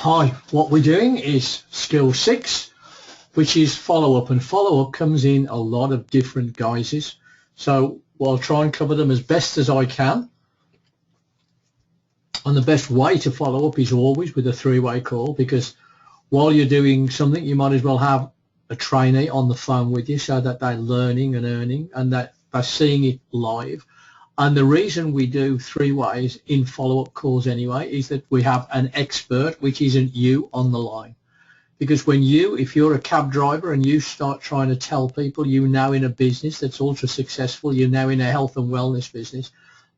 Hi, what we're doing is skill 6, which is follow-up, and follow-up comes in a lot of different guises. So I'll try and cover them as best as I can. And the best way to follow up is always with a three-way call, because while you're doing something, you might as well have a trainee on the phone with you so that they're learning and earning and that they're seeing it live. And the reason we do three ways in follow-up calls anyway is that we have an expert, which isn't you, on the line. Because if you're a cab driver and you start trying to tell people you're now in a business that's ultra successful, you're now in a health and wellness business,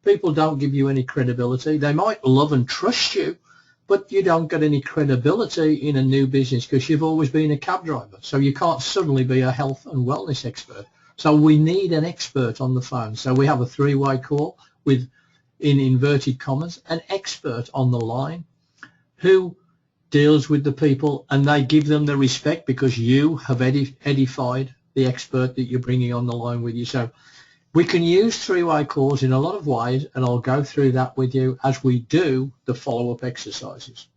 people don't give you any credibility. They might love and trust you, but you don't get any credibility in a new business because you've always been a cab driver. So you can't suddenly be a health and wellness expert. So we need an expert on the phone. So we have a three-way call with, in inverted commas, an expert on the line who deals with the people, and they give them the respect because you have edified the expert that you're bringing on the line with you. So we can use three-way calls in a lot of ways, and I'll go through that with you as we do the follow-up exercises.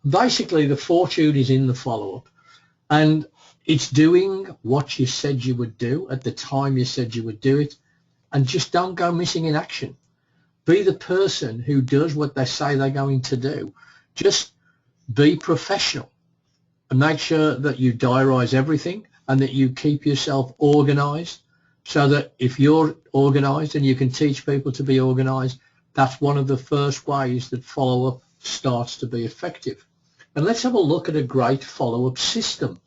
Basically, the fortune is in the follow-up, and it's doing what you said you would do at the time you said you would do it, and just don't go missing in action. Be the person who does what they say they're going to do. Just be professional and make sure that you diarise everything and that you keep yourself organised, so that if you're organised and you can teach people to be organised, that's one of the first ways that follow-up starts to be effective. And let's have a look at a great follow-up system.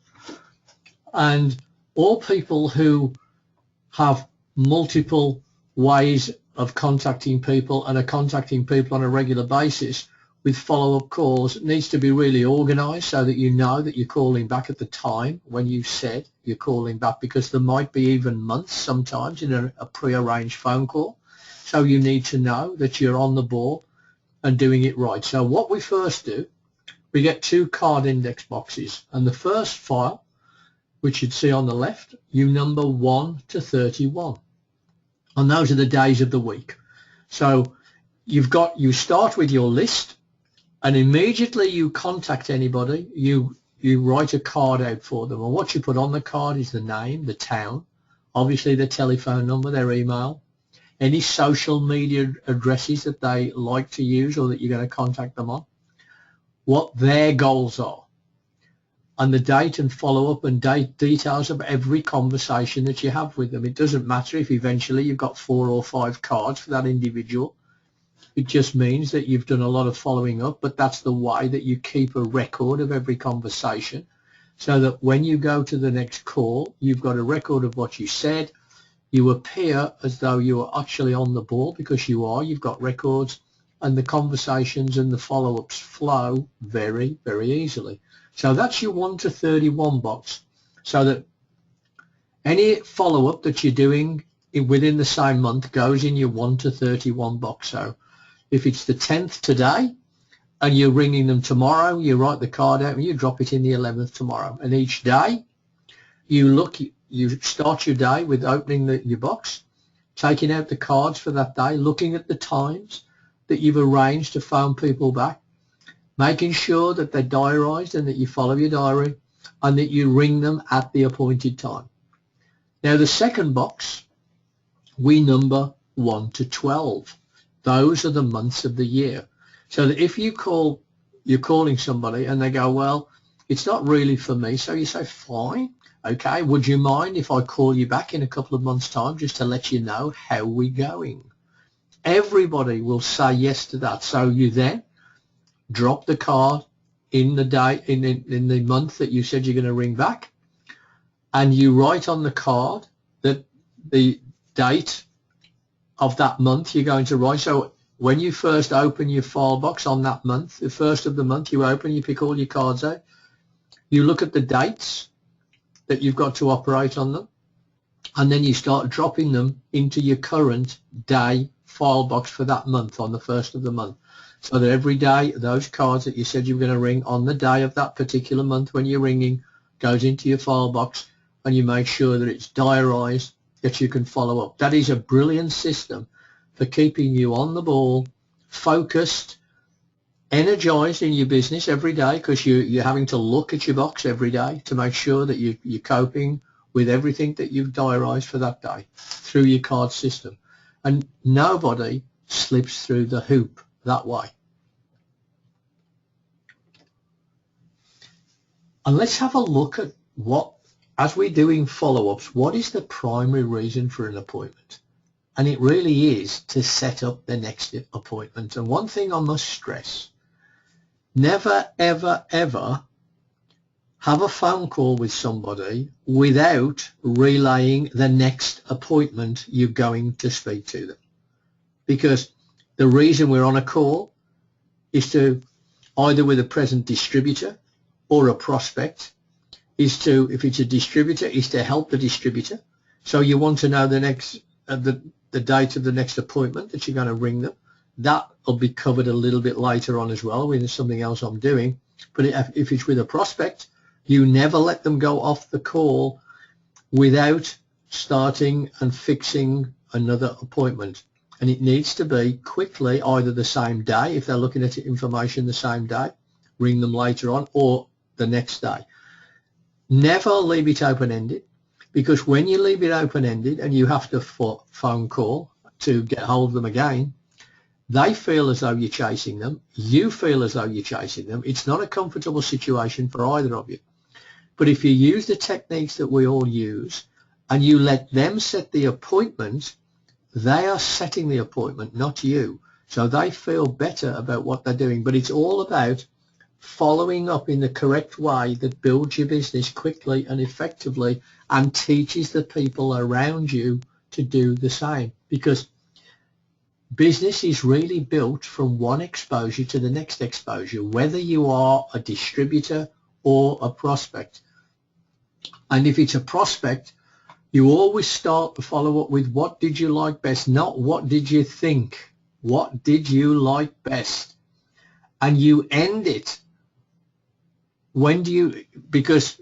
And all people who have multiple ways of contacting people and are contacting people on a regular basis with follow-up calls needs to be really organised so that you know that you're calling back at the time when you said you're calling back, because there might be even months sometimes in a pre-arranged phone call. So you need to know that you're on the ball and doing it right. So what we first do, we get two card index boxes, and the first file, which you'd see on the left, you number 1 to 31. And those are the days of the week. So you start with your list, and immediately you contact anybody, you write a card out for them. And what you put on the card is the name, the town, obviously the telephone number, their email, any social media addresses that they like to use or that you're going to contact them on, what their goals are, and the date and follow-up and details of every conversation that you have with them. It doesn't matter if eventually you've got 4 or 5 cards for that individual. It just means that you've done a lot of following up, but that's the way that you keep a record of every conversation, so that when you go to the next call, you've got a record of what you said. You appear as though you are actually on the ball, because you are. You've got records, and the conversations and the follow-ups flow very, very easily. So that's your 1 to 31 box, so that any follow-up that you're doing within the same month goes in your 1 to 31 box. So if it's the 10th today and you're ringing them tomorrow, you write the card out and you drop it in the 11th tomorrow. And each day you start your day with opening your box, taking out the cards for that day, looking at the times that you've arranged to phone people back, making sure that they're diarised and that you follow your diary and that you ring them at the appointed time. Now the second box, we number 1 to 12. Those are the months of the year. So that if you're calling somebody and they go, well, it's not really for me, so you say, fine, okay, would you mind if I call you back in a couple of months' time just to let you know how we're going? Everybody will say yes to that. So you then drop the card in the day in the month that you said you're going to ring back, and you write on the card that the date of that month you're going to write. So when you first open your file box on that month, the first of the month you open, you pick all your cards out, you look at the dates that you've got to operate on them, and then you start dropping them into your current day file box for that month on the first of the month. So that every day those cards that you said you were going to ring on the day of that particular month when you're ringing goes into your file box, and you make sure that it's diarised, that you can follow up. That is a brilliant system for keeping you on the ball, focused, energized in your business every day because you're having to look at your box every day to make sure that you're coping with everything that you've diarised for that day through your card system. And nobody slips through the hoop that way. And let's have a look at what, as we're doing follow-ups, what is the primary reason for an appointment? And it really is to set up the next appointment. And one thing I must stress, never, ever, ever have a phone call with somebody without relaying the next appointment you're going to speak to them. Because the reason we're on a call is to, either with a present distributor or a prospect, is to, if it's a distributor, is to help the distributor. So you want to know the next, the date of the next appointment that you're going to ring them. That will be covered a little bit later on as well with something else I'm doing. But if it's with a prospect, you never let them go off the call without starting and fixing another appointment. And it needs to be quickly, either the same day, if they're looking at information the same day, ring them later on, or the next day. Never leave it open-ended, because when you leave it open-ended and you have to phone call to get hold of them again, they feel as though you're chasing them. You feel as though you're chasing them. It's not a comfortable situation for either of you. But if you use the techniques that we all use and you let them set the appointment, they are setting the appointment, not you. So they feel better about what they're doing. But it's all about following up in the correct way that builds your business quickly and effectively and teaches the people around you to do the same. Because business is really built from one exposure to the next exposure, whether you are a distributor or a prospect. And if it's a prospect, you always start the follow-up with what did you like best, not what did you think. What did you like best? And you end it. When do you, because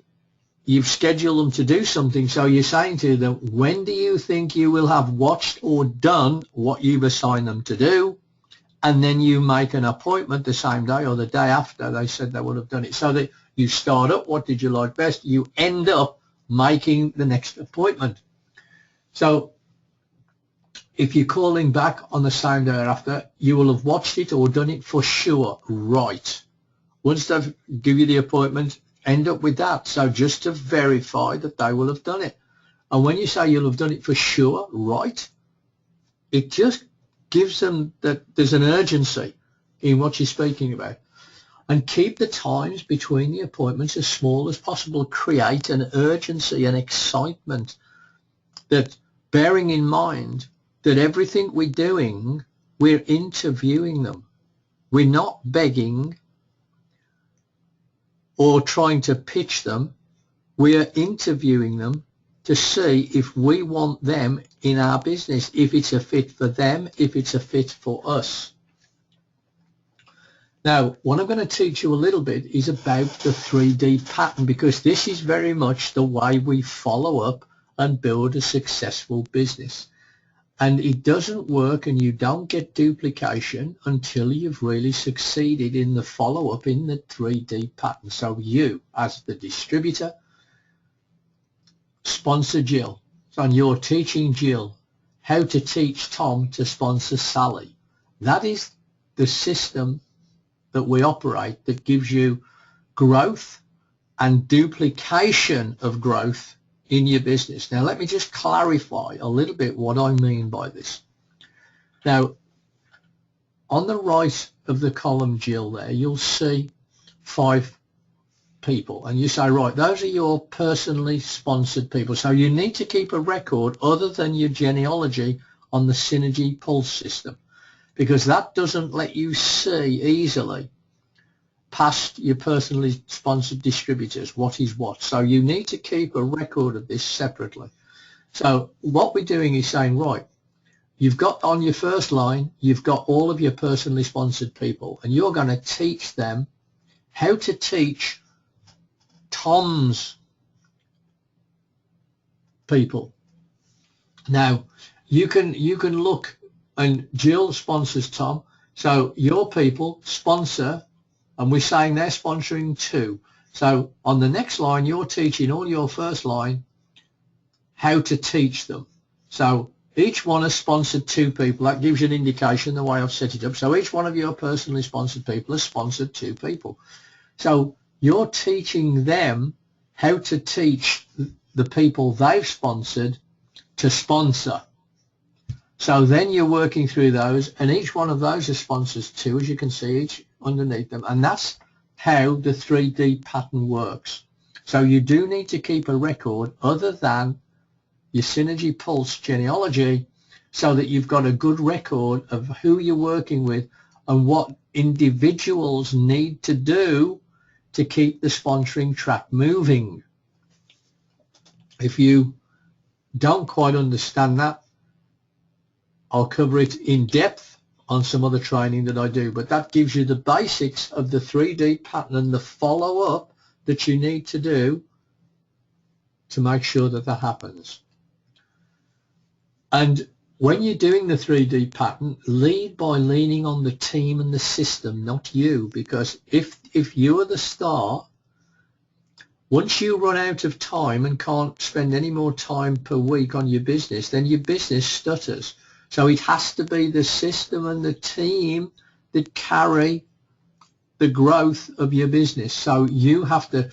you've scheduled them to do something, so you're saying to them, when do you think you will have watched or done what you've assigned them to do? And then you make an appointment the same day or the day after they said they would have done it. So that you start up, what did you like best? You end up making the next appointment. So if you're calling back on the same day after, you will have watched it or done it for sure right. Once they've give you the appointment, end up with that. So just to verify that they will have done it. And when you say you'll have done it for sure right, it just gives them that there's an urgency in what you're speaking about. And keep the times between the appointments as small as possible. Create an urgency and excitement, that bearing in mind that everything we're doing, we're interviewing them. We're not begging or trying to pitch them. We are interviewing them to see if we want them in our business, if it's a fit for them, if it's a fit for us. Now, what I'm going to teach you a little bit is about the 3D pattern, because this is very much the way we follow up and build a successful business. And it doesn't work and you don't get duplication until you've really succeeded in the follow-up in the 3D pattern. So you, as the distributor, sponsor Jill, and you're teaching Jill how to teach Tom to sponsor Sally. That is the system that we operate that gives you growth and duplication of growth in your business. Now, let me just clarify a little bit what I mean by this. Now, on the right of the column, Jill, there, you'll see 5 people. And you say, right, those are your personally sponsored people. So you need to keep a record other than your genealogy on the Synergy Pulse system, because that doesn't let you see easily past your personally sponsored distributors what is what. So you need to keep a record of this separately. So what we're doing is saying, right, you've got on your first line, you've got all of your personally sponsored people, and you're going to teach them how to teach Tom's people. Now, you can look, and Jill sponsors Tom. So your people sponsor, and we're saying they're sponsoring 2. So on the next line, you're teaching all your first line how to teach them. So each one has sponsored 2 people. That gives you an indication the way I've set it up. So each one of your personally sponsored people has sponsored 2 people. So you're teaching them how to teach the people they've sponsored to sponsor. So then you're working through those, and each one of those is sponsors 2, as you can see, each underneath them. And that's how the 3D pattern works. So you do need to keep a record other than your Synergy Pulse genealogy, so that you've got a good record of who you're working with and what individuals need to do to keep the sponsoring track moving. If you don't quite understand that, I'll cover it in depth on some other training that I do, but that gives you the basics of the 3D pattern and the follow-up that you need to do to make sure that that happens. And when you're doing the 3D pattern, lead by leaning on the team and the system, not you, because if you are the star, once you run out of time and can't spend any more time per week on your business, then your business stutters. So it has to be the system and the team that carry the growth of your business. So you have to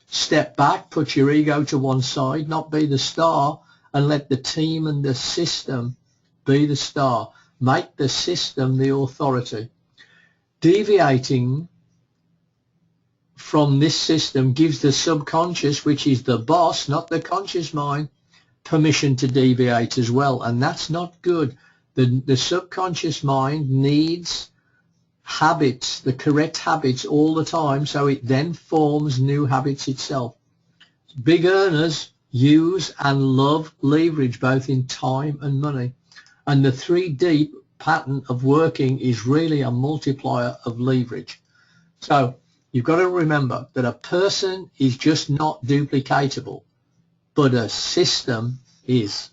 step back, put your ego to one side, not be the star, and let the team and the system be the star. Make the system the authority. Deviating from this system gives the subconscious, which is the boss, not the conscious mind, permission to deviate as well, and that's not good. The subconscious mind needs habits, the correct habits all the time, so it then forms new habits itself. Big earners use and love leverage, both in time and money, and the 3D pattern of working is really a multiplier of leverage. So you've got to remember that a person is just not duplicatable, but a system is.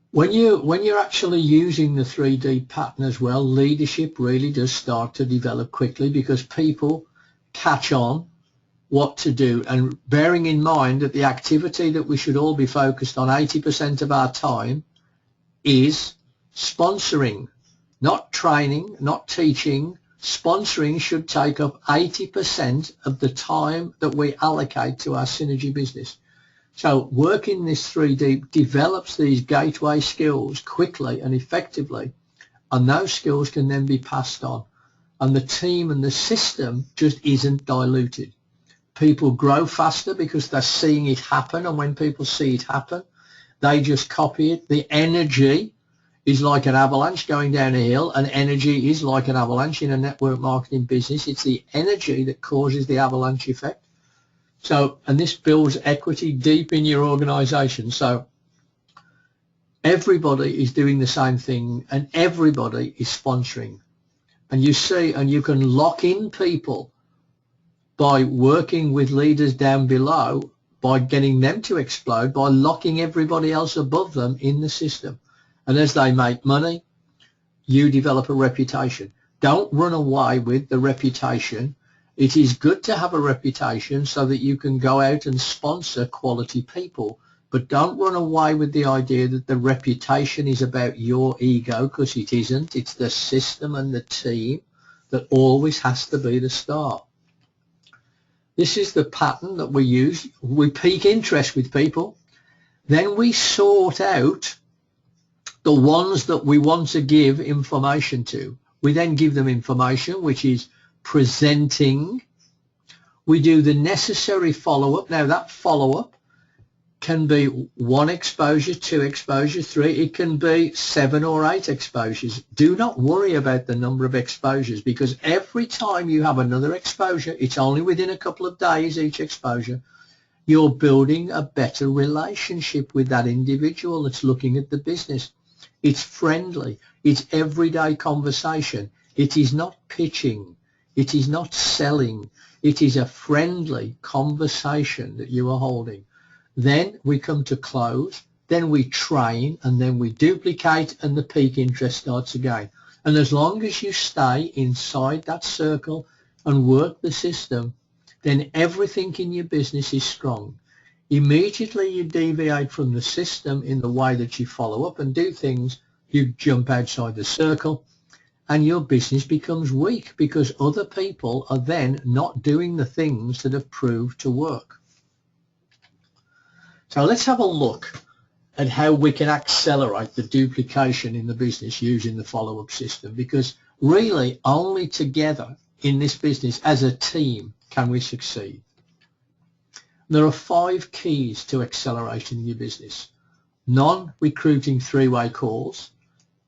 When you're actually using the 3D pattern as well, leadership really does start to develop quickly, because people catch on what to do. And bearing in mind that the activity that we should all be focused on 80% of our time is sponsoring, not training, not teaching. Sponsoring should take up 80% of the time that we allocate to our Synergy business. So working this 3D develops these gateway skills quickly and effectively, and those skills can then be passed on. And the team and the system just isn't diluted. People grow faster because they're seeing it happen, and when people see it happen, they just copy it. The energy is like an avalanche going down a hill, and energy is like an avalanche in a network marketing business. It's the energy that causes the avalanche effect. So, and this builds equity deep in your organization. So everybody is doing the same thing, and everybody is sponsoring. And you see, and you can lock in people by working with leaders down below, by getting them to explode, by locking everybody else above them in the system. And as they make money, you develop a reputation. Don't run away with the reputation. It is good to have a reputation so that you can go out and sponsor quality people, but don't run away with the idea that the reputation is about your ego, because it isn't. It's the system and the team that always has to be the star. This is the pattern that we use. We pique interest with people. Then we sort out the ones that we want to give information to. We then give them information, which is presenting. We do the necessary follow-up. Now that follow-up can be 1 exposure, 2 exposures, 3. It can be 7 or 8 exposures. Do not worry about the number of exposures, because every time you have another exposure, it's only within a couple of days each exposure, you're building a better relationship with that individual that's looking at the business. It's friendly. It's everyday conversation. It is not pitching. It is not selling. It is a friendly conversation that you are holding. Then we come to close. then we train, and then we duplicate, and the peak interest starts again. And as long as you stay inside that circle and work the system, then everything in your business is strong. Immediately you deviate from the system in the way that you follow up and do things, you jump outside the circle, and your business becomes weak because other people are then not doing the things that have proved to work. So let's have a look at how we can accelerate the duplication in the business using the follow-up system, because really only together in this business as a team can we succeed. There are 5 keys to acceleration in your business. Non-recruiting three-way calls,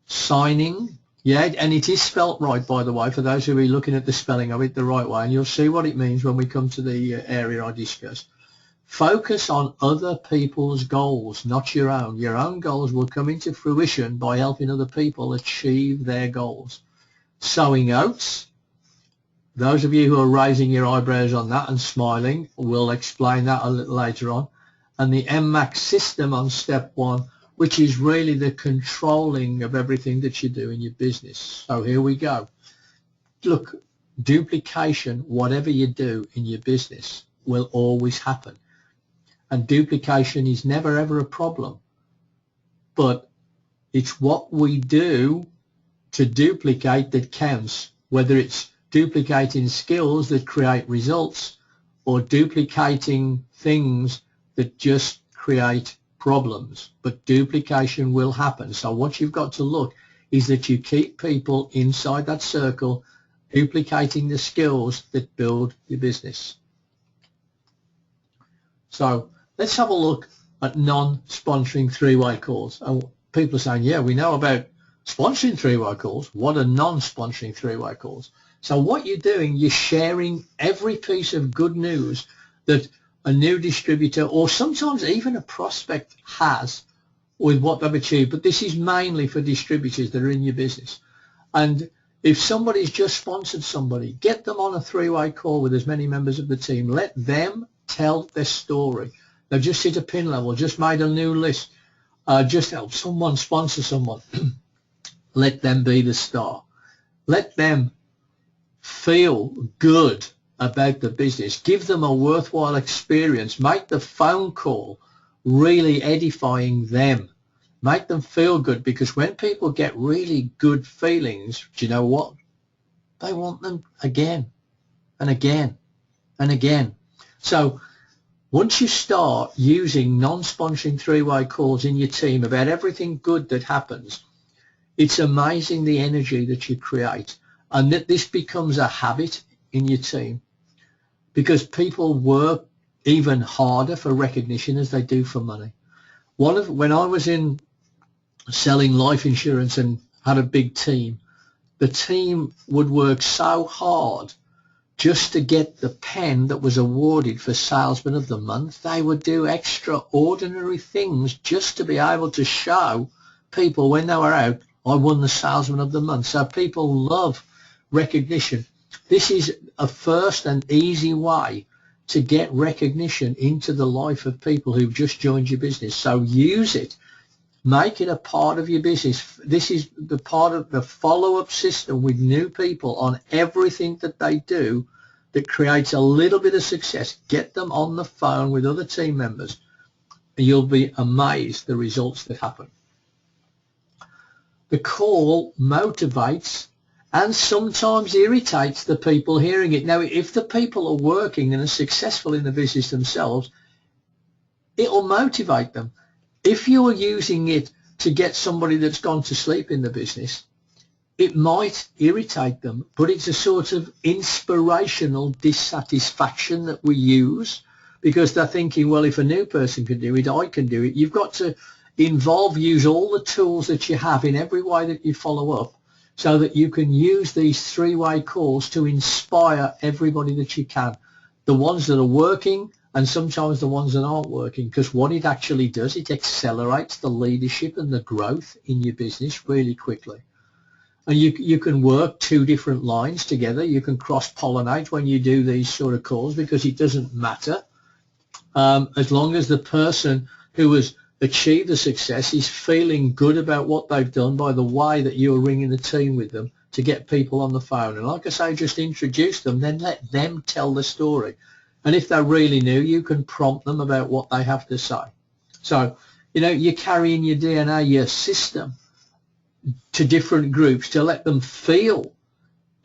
signing, and it is spelt right, by the way, for those who are looking at the spelling of it the right way, and you'll see what it means when we come to the area I discussed. Focus on other people's goals, not your own. Your own goals will come into fruition by helping other people achieve their goals. Sowing oats. Those of you who are raising your eyebrows on that and smiling, we'll explain that a little later on. And the MMAX system on step 1, which is really the controlling of everything that you do in your business. So here we go. Look, duplication, whatever you do in your business, will always happen. And duplication is never ever a problem. But it's what we do to duplicate that counts, whether it's duplicating skills that create results or duplicating things that just create problems. But duplication will happen. So what you've got to look is that you keep people inside that circle duplicating the skills that build your business. So let's have a look at non-sponsoring three-way calls. And people are saying, yeah, we know about sponsoring three-way calls. What are non-sponsoring three-way calls? So what you're doing, you're sharing every piece of good news that a new distributor or sometimes even a prospect has with what they've achieved. But this is mainly for distributors that are in your business. And if somebody's just sponsored somebody, get them on a three-way call with as many members of the team. Let them tell their story. They've just hit a pin level, just made a new list, just helped someone sponsor someone. Let them be the star. Let them feel good about the business. Give them a worthwhile experience. Make the phone call really edifying them. Make them feel good, because when people get really good feelings, do you know what? They want them again and again and again. So once you start using non-sponsoring three-way calls in your team about everything good that happens, it's amazing the energy that you create, and that this becomes a habit in your team, because people work even harder for recognition as they do for money. When I was in selling life insurance and had a big team, the team would work so hard just to get the pen that was awarded for Salesman of the Month. They would do extraordinary things just to be able to show people when they were out, I won the Salesman of the Month. So people love recognition. This is a first and easy way to get recognition into the life of people who've just joined your business. So use it. Make it a part of your business. This is the part of the follow-up system with new people on everything that they do that creates a little bit of success. Get them on the phone with other team members, and you'll be amazed the results that happen. The call motivates and sometimes irritates the people hearing it. Now, if the people are working and are successful in the business themselves, it will motivate them. If you're using it to get somebody that's gone to sleep in the business, it might irritate them, but it's a sort of inspirational dissatisfaction that we use, because they're thinking, well, if a new person can do it, I can do it. You've got to use all the tools that you have in every way that you follow up, so that you can use these three-way calls to inspire everybody that you can, the ones that are working and sometimes the ones that aren't working, because what it actually does, it accelerates the leadership and the growth in your business really quickly. And you can work two different lines together. You can cross-pollinate when you do these sort of calls, because it doesn't matter as long as the person who has achieve the success is feeling good about what they've done by the way that you're ringing the team with them to get people on the phone. And like I say, just introduce them, then let them tell the story. And if they're really new, you can prompt them about what they have to say. So, you know, you're carrying your DNA, your system, to different groups to let them feel,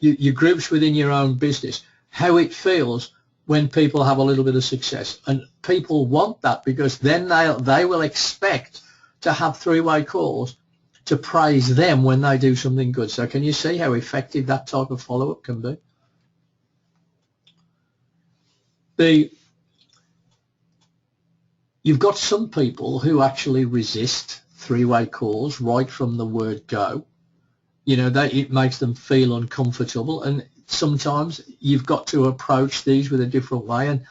your groups within your own business, how it feels when people have a little bit of success. And people want that, because then they will expect to have three-way calls to praise them when they do something good. So can you see how effective that type of follow-up can be? You've got some people who actually resist three-way calls right from the word go. You know, it makes them feel uncomfortable, and sometimes you've got to approach these with a different way. And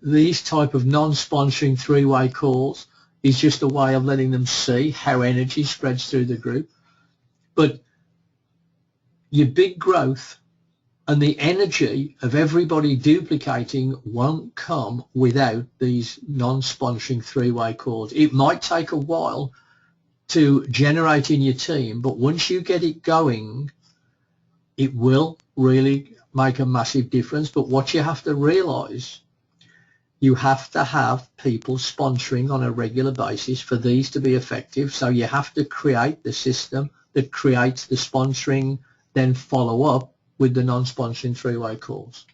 these type of non-sponsoring three-way calls is just a way of letting them see how energy spreads through the group. But your big growth and the energy of everybody duplicating won't come without these non-sponsoring three-way calls. It might take a while to generate in your team, but once you get it going, it will really make a massive difference. But what you have to realize, you have to have people sponsoring on a regular basis for these to be effective. So you have to create the system that creates the sponsoring, then follow up with the non-sponsoring three-way calls.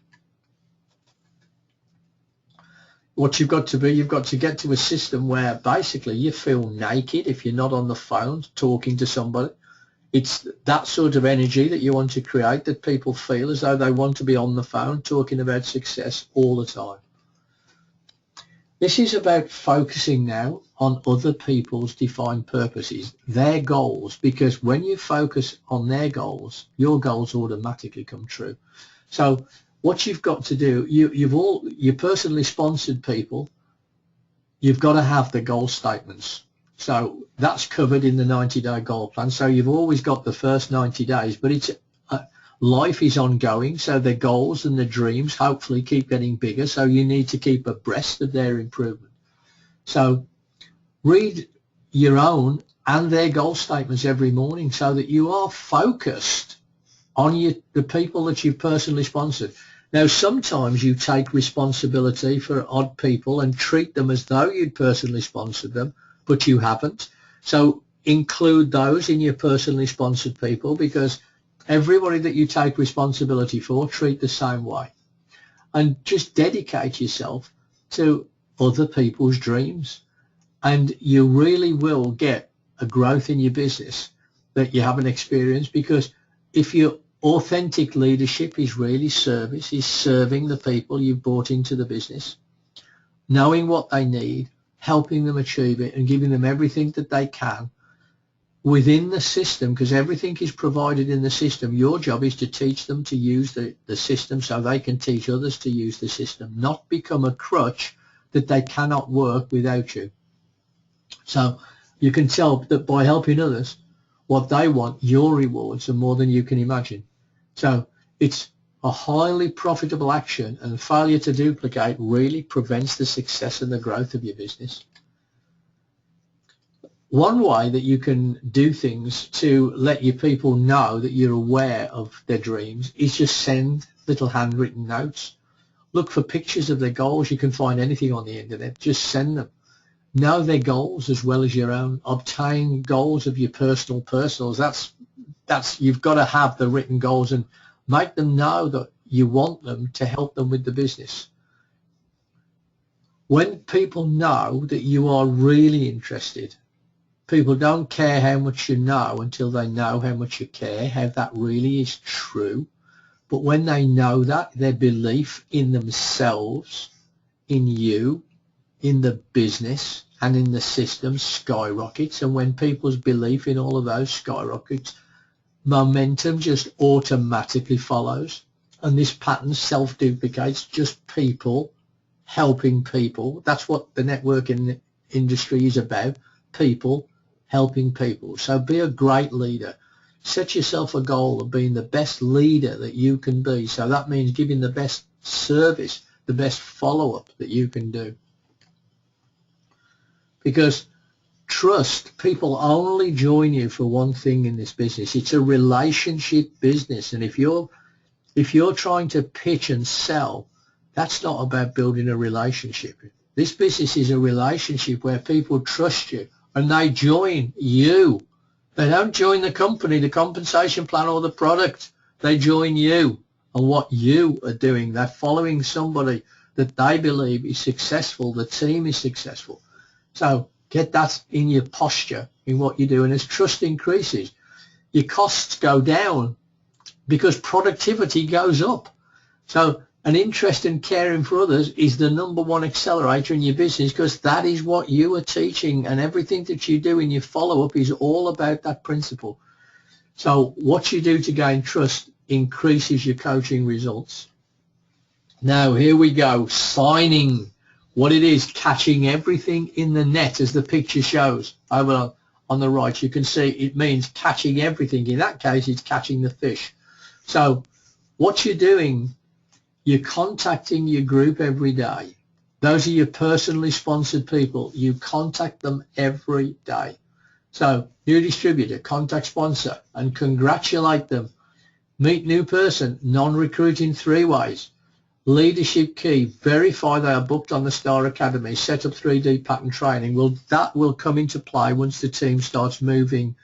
What you've got to get to a system where basically you feel naked if you're not on the phone talking to somebody. It's that sort of energy that you want to create, that people feel as though they want to be on the phone talking about success all the time. This is about focusing now on other people's defined purposes, their goals, because when you focus on their goals, your goals automatically come true. So what you've got to do, you personally sponsored people, you've got to have the goal statements. So that's covered in the 90-day goal plan. So you've always got the first 90 days, but it's life is ongoing, so the goals and the dreams hopefully keep getting bigger, so you need to keep abreast of their improvement. So read your own and their goal statements every morning so that you are focused on the people that you've personally sponsored. Now, sometimes you take responsibility for odd people and treat them as though you'd personally sponsored them, but you haven't. So include those in your personally sponsored people, because everybody that you take responsibility for, treat the same way. And just dedicate yourself to other people's dreams. And you really will get a growth in your business that you haven't experienced, because if your authentic leadership is really service, is serving the people you've brought into the business, knowing what they need, helping them achieve it, and giving them everything that they can within the system, because everything is provided in the system. Your job is to teach them to use the system so they can teach others to use the system, not become a crutch that they cannot work without you. So you can tell that by helping others, what they want, your rewards are more than you can imagine. So it's a highly profitable action, and failure to duplicate really prevents the success and the growth of your business. One way that you can do things to let your people know that you're aware of their dreams is just send little handwritten notes. Look for pictures of their goals. You can find anything on the internet. Just send them. Know their goals as well as your own. Obtain goals of your personals. That's you've got to have the written goals and make them know that you want them to help them with the business. When people know that you are really interested, people don't care how much you know until they know how much you care, how that really is true. But when they know that, their belief in themselves, in you, in the business, and in the system skyrockets. And when people's belief in all of those skyrockets, momentum just automatically follows. And this pattern self-duplicates, just people helping people. That's what the networking industry is about, people helping people. So be a great leader. Set yourself a goal of being the best leader that you can be. So that means giving the best service, the best follow-up that you can do. Because trust, people only join you for one thing in this business. It's a relationship business. And if you're trying to pitch and sell, that's not about building a relationship. This business is a relationship where people trust you and they join you. They don't join the company, the compensation plan, or the product. They join you and what you are doing. They're following somebody that they believe is successful. The team is successful. So get that in your posture in what you do. And as trust increases, your costs go down because productivity goes up. So an interest in caring for others is the number one accelerator in your business, because that is what you are teaching, and everything that you do in your follow-up is all about that principle. So what you do to gain trust increases your coaching results. Now here we go, signing. What it is, catching everything in the net, as the picture shows over on the right. You can see it means catching everything. In that case, it's catching the fish. So what you're doing, you're contacting your group every day. Those are your personally sponsored people. You contact them every day. So new distributor, contact sponsor, and congratulate them. Meet new person, non-recruiting 3 ways. Leadership key, verify they are booked on the Star Academy, set up 3D pattern training. Well, that will come into play once the team starts moving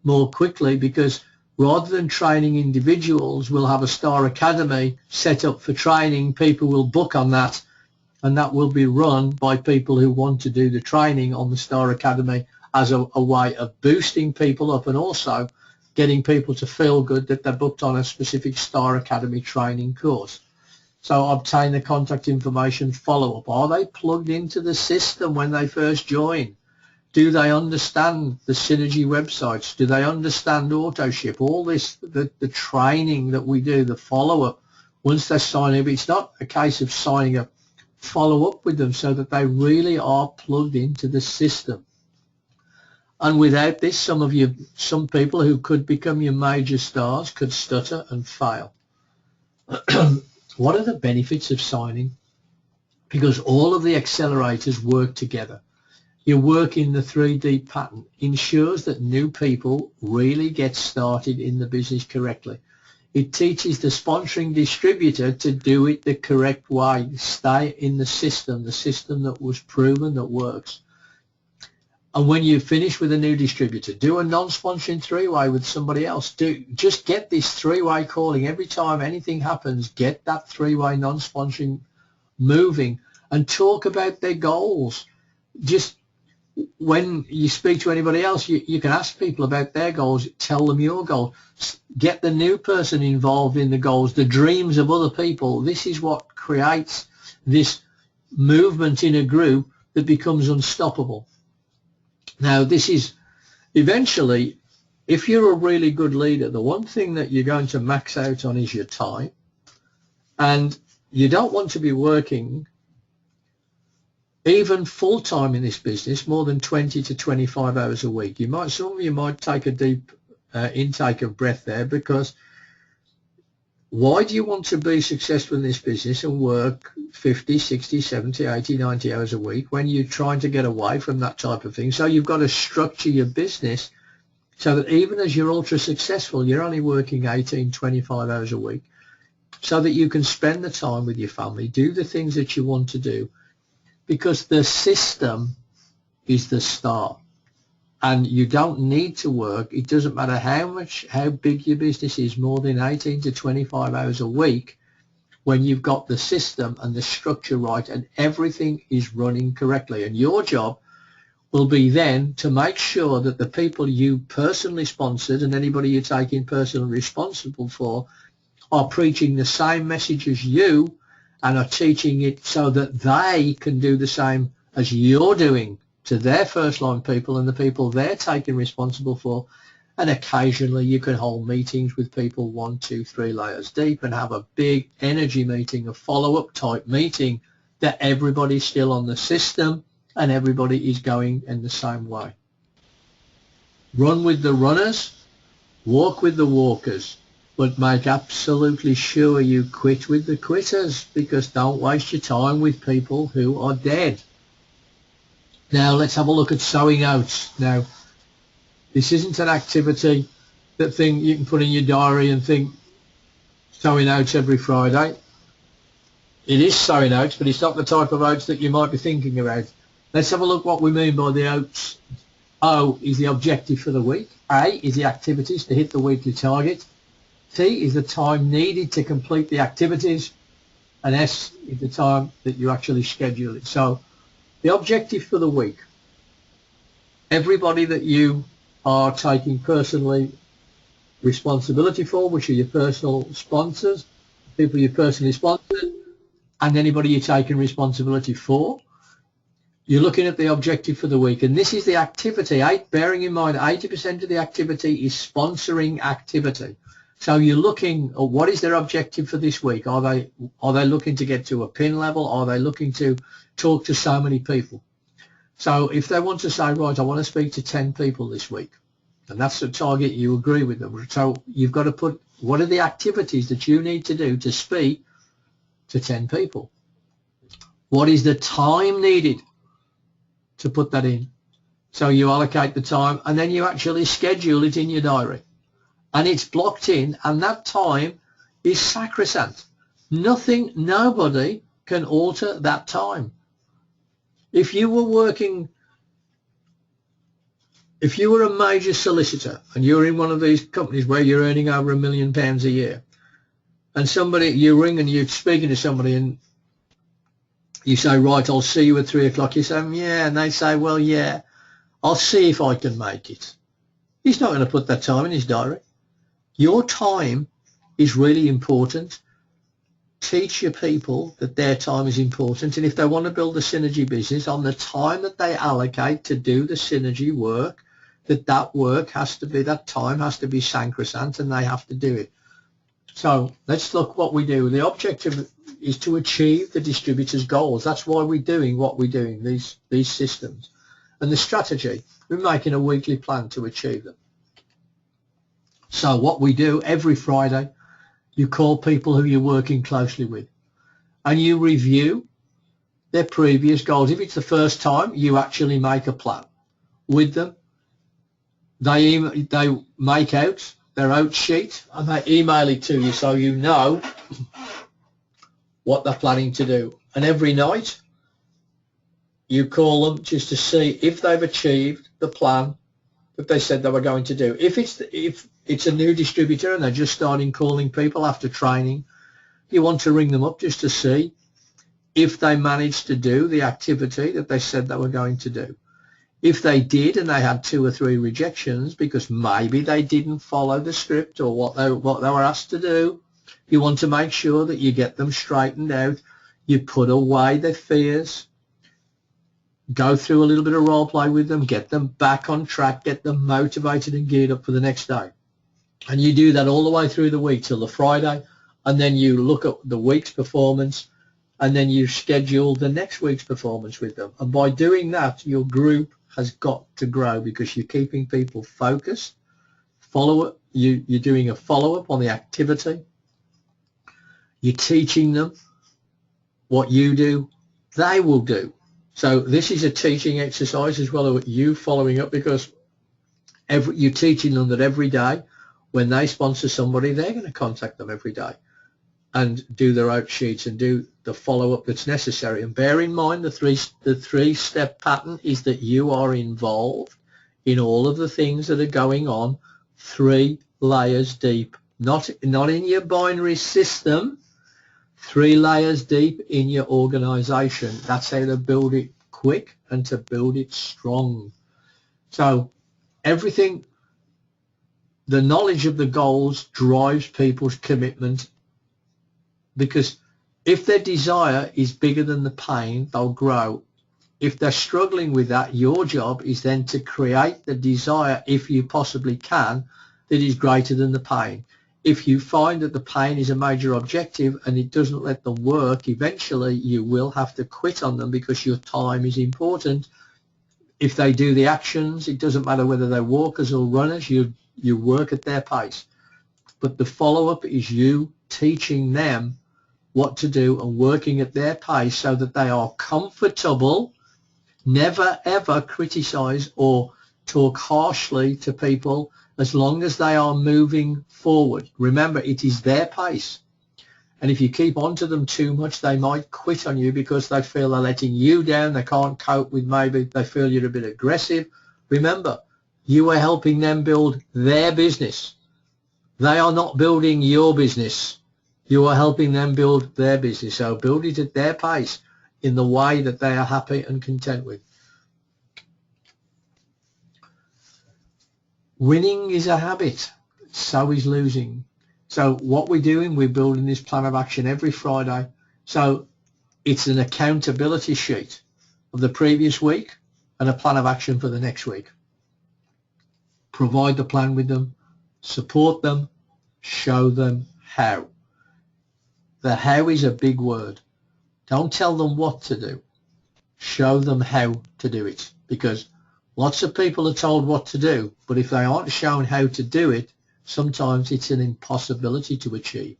more quickly, because rather than training individuals, we'll have a Star Academy set up for training. People will book on that, and that will be run by people who want to do the training on the Star Academy as a way of boosting people up and also getting people to feel good that they're booked on a specific Star Academy training course. So obtain the contact information, follow up. Are they plugged into the system when they first join? Do they understand the Synergy websites? Do they understand AutoShip? All this, the training that we do, the follow-up, once they sign up, it's not a case of signing up, follow up with them so that they really are plugged into the system. And without this, some people who could become your major stars could stutter and fail. What are the benefits of signing? Because all of the accelerators work together. Your work in the 3D pattern ensures that new people really get started in the business correctly. It teaches the sponsoring distributor to do it the correct way, stay in the system that was proven that works. And when you finish with a new distributor, do a non-sponsoring 3-way with somebody else. Just get this 3-way calling. Every time anything happens, get that 3-way non-sponsoring moving and talk about their goals. Just when you speak to anybody else, you can ask people about their goals, tell them your goal. Get the new person involved in the goals, the dreams of other people. This is what creates this movement in a group that becomes unstoppable. Now, this is eventually, if you're a really good leader, the one thing that you're going to max out on is your time. And you don't want to be working even full-time in this business more than 20 to 25 hours a week. Some of you might take a deep intake of breath there, because why do you want to be successful in this business and work 50, 60, 70, 80, 90 hours a week when you're trying to get away from that type of thing? So you've got to structure your business so that even as you're ultra successful, you're only working 18, 25 hours a week, so that you can spend the time with your family, do the things that you want to do, because the system is the start. And you don't need to work, it doesn't matter how big your business is, more than 18 to 25 hours a week, when you've got the system and the structure right and everything is running correctly. And your job will be then to make sure that the people you personally sponsored and anybody you're taking personally responsible for are preaching the same message as you and are teaching it so that they can do the same as you're doing to their first line people and the people they're taking responsible for. And occasionally you can hold meetings with people 1, 2, 3 layers deep and have a big energy meeting, a follow-up type meeting that everybody's still on the system and everybody is going in the same way. Run with the runners, walk with the walkers, but make absolutely sure you quit with the quitters, because don't waste your time with people who are dead. Now let's have a look at sowing oats. Now this isn't an activity that thing you can put in your diary and think sowing oats every Friday. It is sowing oats, but it's not the type of oats that you might be thinking about. Let's have a look what we mean by the oats. O is the objective for the week. A is the activities to hit the weekly target. T is the time needed to complete the activities. And S is the time that you actually schedule it. So the objective for the week, everybody that you are taking personally responsibility for, which are your personal sponsors, people you personally sponsored, and anybody you're taking responsibility for, you're looking at the objective for the week. And this is the activity, bearing in mind 80% of the activity is sponsoring activity. So you're looking at what is their objective for this week. Are they looking to get to a pin level? Are they looking to talk to so many people? So if they want to say, right, I want to speak to 10 people this week, and that's the target, you agree with them. So you've got to put, what are the activities that you need to do to speak to 10 people? What is the time needed to put that in? So you allocate the time and then you actually schedule it in your diary. And it's blocked in, and that time is sacrosanct. Nobody can alter that time. If you were a major solicitor and you're in one of these companies where you're earning over £1 million a year, and you ring and you're speaking to somebody and you say, right, I'll see you at 3 o'clock. You say, yeah, and they say, well, yeah, I'll see if I can make it. He's not going to put that time in his diary. Your time is really important. Teach your people that their time is important, and if they want to build a synergy business, on the time that they allocate to do the synergy work, that time has to be sacrosanct, and they have to do it. So let's look what we do. The objective is to achieve the distributor's goals. That's why we're doing what we're doing, these systems. And the strategy, we're making a weekly plan to achieve them. So what we do every Friday, you call people who you're working closely with and you review their previous goals. If it's the first time, you actually make a plan with them. They make out their out sheet and they email it to you so you know what they're planning to do. And every night you call them just to see if they've achieved the plan that they said they were going to do. If it's a new distributor and they're just starting calling people after training, you want to ring them up just to see if they managed to do the activity that they said they were going to do. If they did and they had 2 or 3 rejections because maybe they didn't follow the script or what they were asked to do, you want to make sure that you get them straightened out. You put away their fears, go through a little bit of role play with them, get them back on track, get them motivated and geared up for the next day. And you do that all the way through the week till the Friday, and then you look at the week's performance, and then you schedule the next week's performance with them. And by doing that, your group has got to grow because you're keeping people focused. You're doing a follow-up on the activity. You're teaching them what you do, they will do. So this is a teaching exercise as well as you following up, because you're teaching them that every day when they sponsor somebody, they're going to contact them every day and do their out sheets and do the follow-up that's necessary. And bear in mind the three-step pattern is that you are involved in all of the things that are going on 3 layers deep, not in your binary system, 3 layers deep in your organization. That's how to build it quick and to build it strong. So everything, the knowledge of the goals drives people's commitment, because if their desire is bigger than the pain, they'll grow. If they're struggling with that, your job is then to create the desire, if you possibly can, that is greater than the pain. If you find that the pain is a major objective and it doesn't let them work, eventually you will have to quit on them because your time is important. If they do the actions, it doesn't matter whether they're walkers or runners, you work at their pace. But the follow-up is you teaching them what to do and working at their pace so that they are comfortable Never ever criticize or talk harshly to people as long as they are moving forward. Remember, it is their pace. And if you keep on to them too much, they might quit on you because they feel they're letting you down. They can't cope with, maybe they feel you're a bit aggressive. Remember, you are helping them build their business. They are not building your business. You are helping them build their business. So build it at their pace in the way that they are happy and content with. Winning is a habit. So is losing. So what we're doing, we're building this plan of action every Friday. So it's an accountability sheet of the previous week and a plan of action for the next week. Provide the plan with them, support them, show them how. The how is a big word. Don't tell them what to do. Show them how to do it, because lots of people are told what to do, but if they aren't shown how to do it, sometimes it's an impossibility to achieve.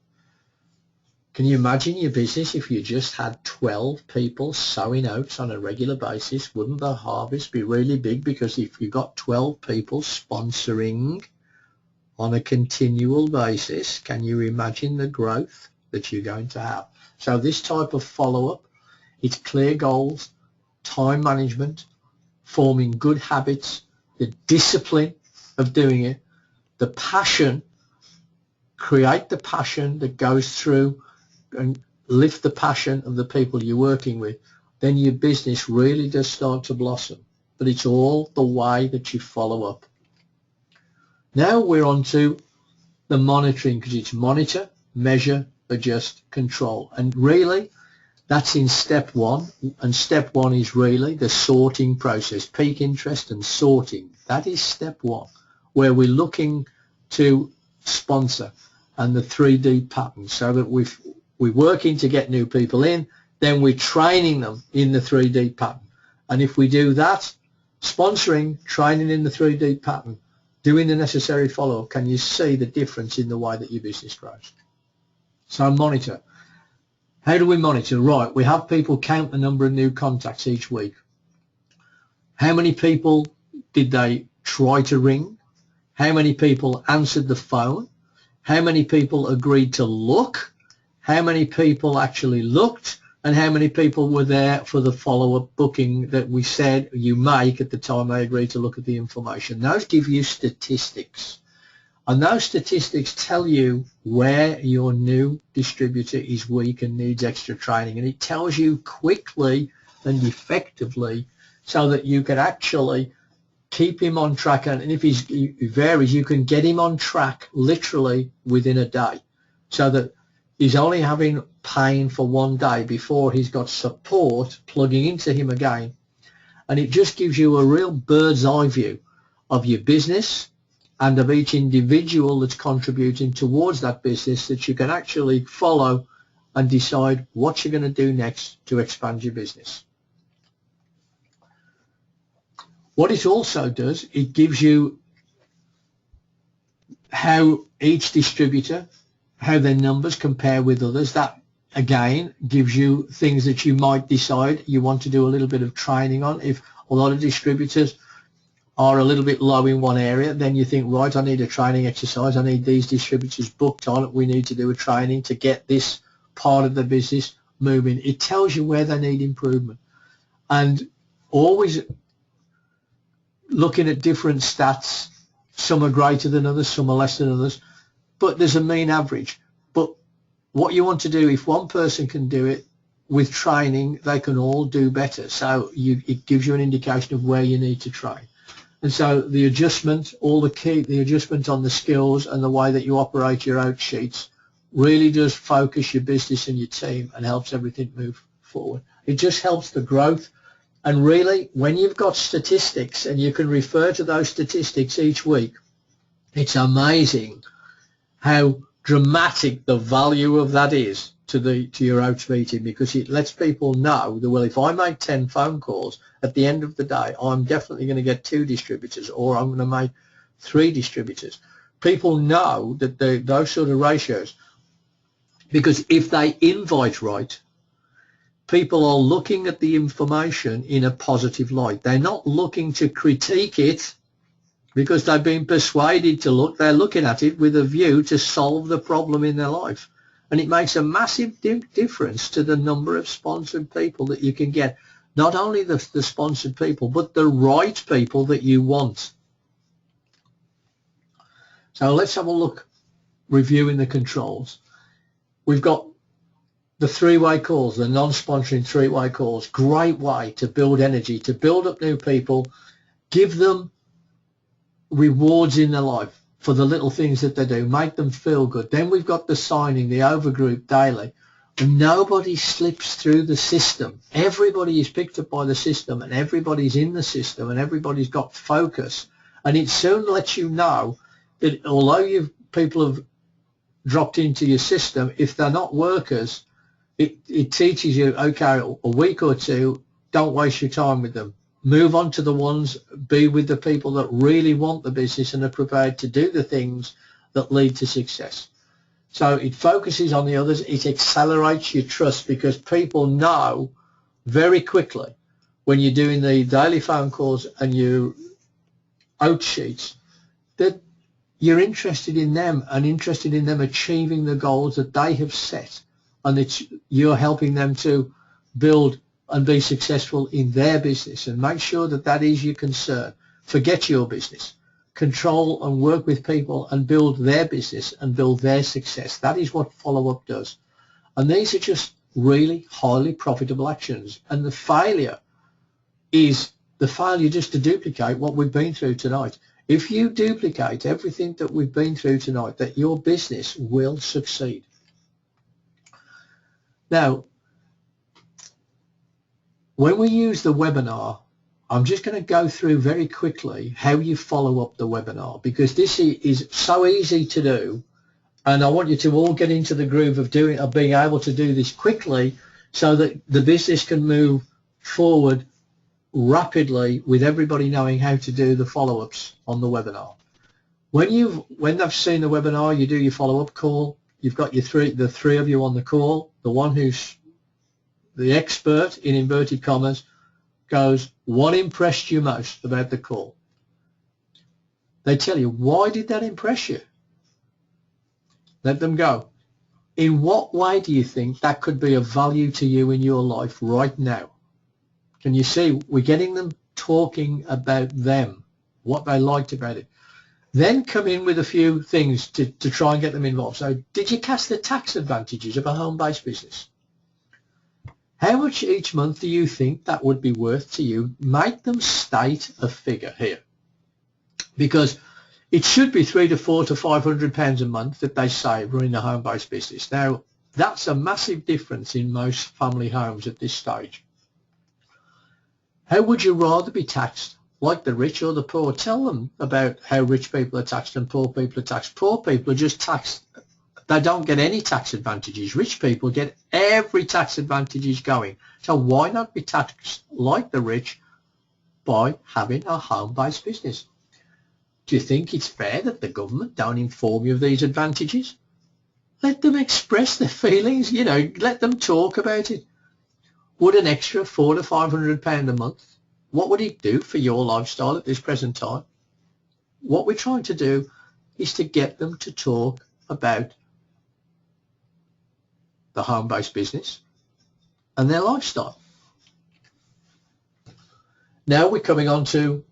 Can you imagine your business if you just had 12 people sowing oats on a regular basis? Wouldn't the harvest be really big? Because if you got 12 people sponsoring on a continual basis, can you imagine the growth that you're going to have? So this type of follow-up, it's clear goals, time management, forming good habits, the discipline of doing it, the passion, create the passion that goes through and lift the passion of the people you're working with, then your business really does start to blossom. But it's all the way that you follow up. Now we're on to the monitoring, because it's monitor, measure, adjust, control. And really, that's in step one. And step one is really the sorting process, peak interest and sorting. That is step one, where we're looking to sponsor and the 3D pattern, so that we're working to get new people in, then we're training them in the 3D pattern. And if we do that, sponsoring, training in the 3D pattern, doing the necessary follow-up, can you see the difference in the way that your business grows? So monitor. How do we monitor? Right, we have people count the number of new contacts each week. How many people did they try to ring? How many people answered the phone? How many people agreed to look? How many people actually looked? And how many people were there for the follow-up booking that we said you make at the time they agreed to look at the information? Those give you statistics. And those statistics tell you where your new distributor is weak and needs extra training. And it tells you quickly and effectively so that you can actually keep him on track. And if he varies, you can get him on track literally within a day, so that he's only having pain for one day before he's got support plugging into him again. And it just gives you a real bird's eye view of your business and of each individual that's contributing towards that business, that you can actually follow and decide what you're going to do next to expand your business. What it also does, it gives you how each distributor, how their numbers compare with others. That, again, gives you things that you might decide you want to do a little bit of training on. If a lot of distributors are a little bit low in one area, then you think, right, I need a training exercise. I need these distributors booked on. We need to do a training to get this part of the business moving. It tells you where they need improvement. And always looking at different stats. Some are greater than others, some are less than others, but there's a mean average. But what you want to do, if one person can do it with training, they can all do better. So it gives you an indication of where you need to train. And so the adjustment, the adjustment on the skills and the way that you operate your out sheets really does focus your business and your team and helps everything move forward. It just helps the growth. And really, when you've got statistics and you can refer to those statistics each week, it's amazing how dramatic the value of that is to your Oats meeting, because it lets people know that, well, if I make 10 phone calls, at the end of the day, I'm definitely going to get 2 distributors, or I'm going to make 3 distributors. People know that those sort of ratios, because if they invite right, people are looking at the information in a positive light. They're not looking to critique it because they've been persuaded to look. They're looking at it with a view to solve the problem in their life. And it makes a massive difference to the number of sponsored people that you can get. Not only the sponsored people, but the right people that you want. So let's have a look, reviewing the controls. We've got the three-way calls, the non-sponsoring three-way calls. Great way to build energy, to build up new people, give them rewards in their life for the little things that they do, make them feel good. Then we've got the signing, the overgroup daily. And nobody slips through the system. Everybody is picked up by the system, and everybody's in the system, and everybody's got focus. And it soon lets you know that although people have dropped into your system, if they're not workers, it teaches you, okay, a week or two, don't waste your time with them. Move on to the ones, be with the people that really want the business and are prepared to do the things that lead to success. So it focuses on the others. It accelerates your trust because people know very quickly when you're doing the daily phone calls and your out sheets that you're interested in them and interested in them achieving the goals that they have set, and that you're helping them to build and be successful in their business. And make sure that that is your concern. Forget your business. Control and work with people and build their business and build their success. That is what follow-up does. And these are just really highly profitable actions. And the failure is the failure just to duplicate what we've been through tonight. If you duplicate everything that we've been through tonight, that your business will succeed. Now, when we use the webinar, I'm just going to go through very quickly how you follow up the webinar, because this is so easy to do, and I want you to all get into the groove of being able to do this quickly so that the business can move forward rapidly with everybody knowing how to do the follow-ups on the webinar. When they've seen the webinar, you do your follow-up call. You've got the three of you on the call. The one who's the expert, in inverted commas, goes, what impressed you most about the call? They tell you, why did that impress you? Let them go. In what way do you think that could be of value to you in your life right now? Can you see we're getting them talking about them, what they liked about it? Then come in with a few things to try and get them involved. So did you catch the tax advantages of a home-based business? How much each month do you think that would be worth to you? Make them state a figure here, because it should be £300 to £400 to £500 a month that they save running a home-based business. Now, that's a massive difference in most family homes at this stage. How would you rather be taxed, like the rich or the poor? Tell them about how rich people are taxed and poor people are taxed. Poor people are just taxed. They don't get any tax advantages. Rich people get every tax advantage going. So why not be taxed like the rich by having a home-based business? Do you think it's fair that the government don't inform you of these advantages? Let them express their feelings, let them talk about it. Would an extra £400 to £500 a month, what would it do for your lifestyle at this present time? What we're trying to do is to get them to talk about the home-based business and their lifestyle. Now we're coming on to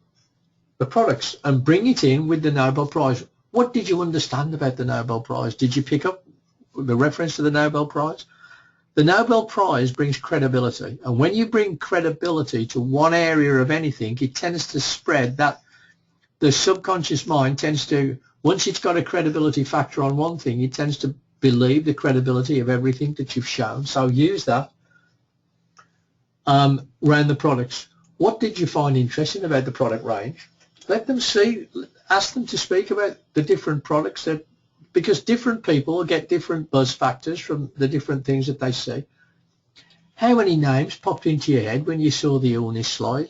the products and bring it in with the Nobel Prize. What did you understand about the Nobel Prize? Did you pick up the reference to the Nobel Prize? The Nobel Prize brings credibility, and when you bring credibility to one area of anything, it tends to spread. That the subconscious mind tends to, once it's got a credibility factor on one thing, it tends to believe the credibility of everything that you've shown. So use that around the products. What did you find interesting about the product range? Let them see, ask them to speak about the different products, because different people will get different buzz factors from the different things that they see. How many names popped into your head when you saw the illness slide?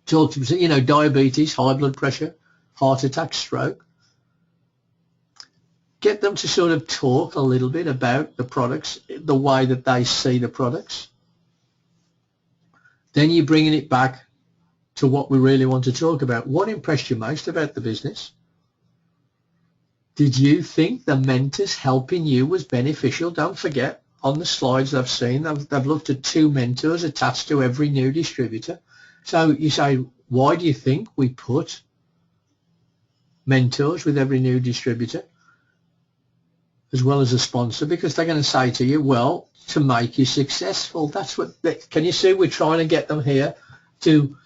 Talk to them, diabetes, high blood pressure, heart attack, stroke. Get them to sort of talk a little bit about the products, the way that they see the products. Then you're bringing it back to what we really want to talk about. What impressed you most about the business? Did you think the mentors helping you was beneficial? Don't forget, on the slides I've seen, they've looked at 2 mentors attached to every new distributor. So you say, why do you think we put mentors with every new distributor as well as a sponsor? Because they're going to say to you, well, to make you successful. That's what, can you see we're trying to get them here to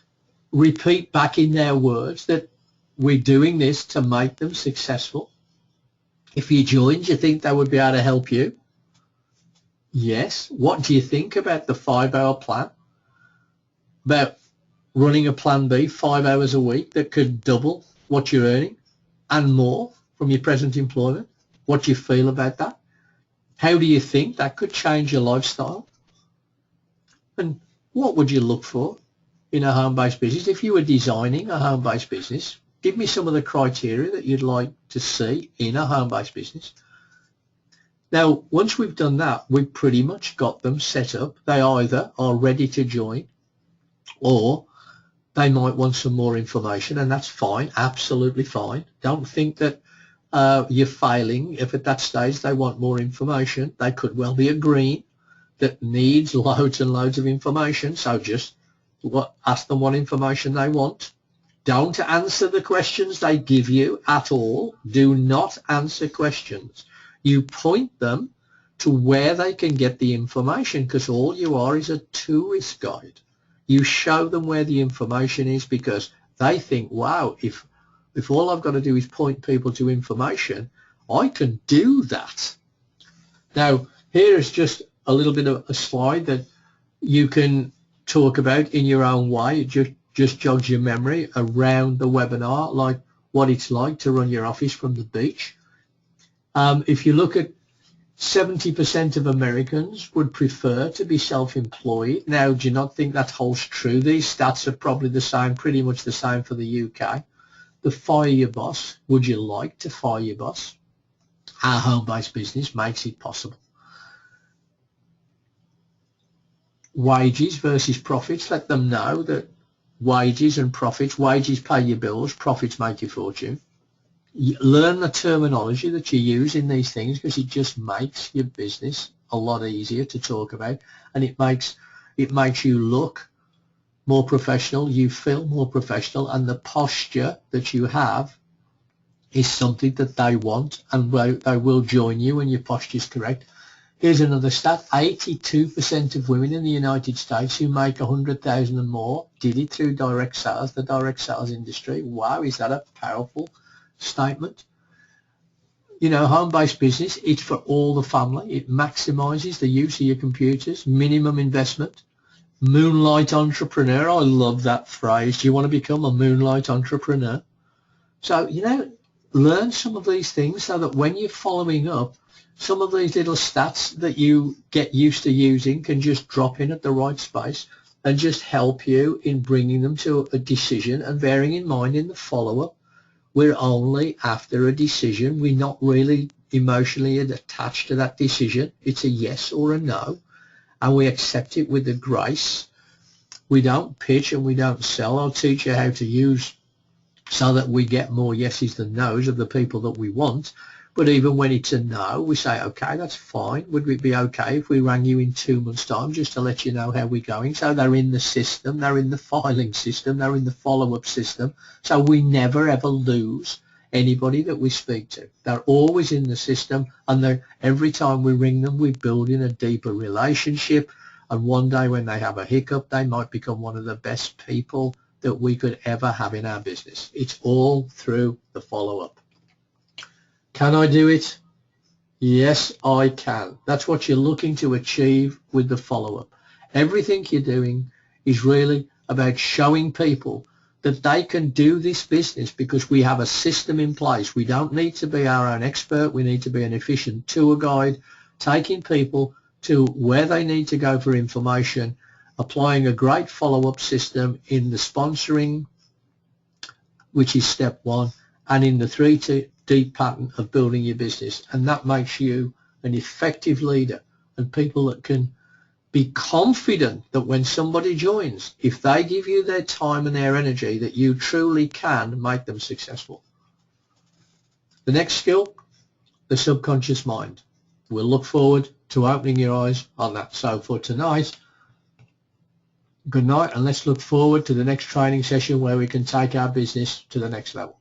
repeat back in their words that we're doing this to make them successful. If you joined, you think they would be able to help you? Yes. What do you think about the 5-hour plan? About running a plan B 5 hours a week that could double what you're earning and more from your present employment? What do you feel about that? How do you think that could change your lifestyle? And what would you look for in a home-based business? If you were designing a home-based business, give me some of the criteria that you'd like to see in a home-based business. Now, once we've done that, we've pretty much got them set up. They either are ready to join or they might want some more information, and that's fine, absolutely fine. Don't think that you're failing if at that stage they want more information. They could well be agreeing that needs loads and loads of information, so just ask them what information they want. Don't answer the questions they give you at all. Do not answer questions. You point them to where they can get the information, because all you are is a tourist guide. You show them where the information is because they think, wow, if all I've got to do is point people to information, I can do that. Now, here is just a little bit of a slide that you can talk about in your own way. It just jogs your memory around the webinar, like what it's like to run your office from the beach. If you look at 70% of Americans would prefer to be self-employed. Now, do you not think that holds true? These stats are probably the same, pretty much the same for the UK. The fire your boss. Would you like to fire your boss? Our home-based business makes it possible. Wages versus profits. Let them know that wages and profits, wages pay your bills, profits make your fortune. Learn the terminology that you use in these things, because it just makes your business a lot easier to talk about, and it makes you look more professional, you feel more professional, and the posture that you have is something that they want, and they will join you when your posture is correct. Here's another stat. 82% of women in the United States who make 100,000 and more did it through direct sales, the direct sales industry. Wow, is that a powerful statement? You know, home-based business, it's for all the family. It maximizes the use of your computers, minimum investment. Moonlight entrepreneur, I love that phrase. Do you want to become a moonlight entrepreneur? So, you know, learn some of these things so that when you're following up, some of these little stats that you get used to using can just drop in at the right space and just help you in bringing them to a decision. And bearing in mind in the follow-up, we're only after a decision. We're not really emotionally attached to that decision. It's a yes or a no, and we accept it with the grace. We don't pitch and we don't sell. I'll teach you how to use so that we get more yeses than nos of the people that we want. But even when it's a no, we say, okay, that's fine. Would it be okay if we rang you in 2 months' time just to let you know how we're going? So they're in the system, they're in the filing system, they're in the follow-up system. So we never, ever lose anybody that we speak to. They're always in the system, and every time we ring them, we build in a deeper relationship. And one day when they have a hiccup, they might become one of the best people that we could ever have in our business. It's all through the follow-up. Can I do it? Yes, I can. That's what you're looking to achieve with the follow-up. Everything you're doing is really about showing people that they can do this business because we have a system in place. We don't need to be our own expert. We need to be an efficient tour guide, taking people to where they need to go for information, applying a great follow-up system in the sponsoring, which is step 1, and in the 3D pattern of building your business. And that makes you an effective leader and people that can Be confident that when somebody joins, if they give you their time and their energy, that you truly can make them successful. The next skill, the subconscious mind. We'll look forward to opening your eyes on that. So for tonight, good night, and let's look forward to the next training session where we can take our business to the next level.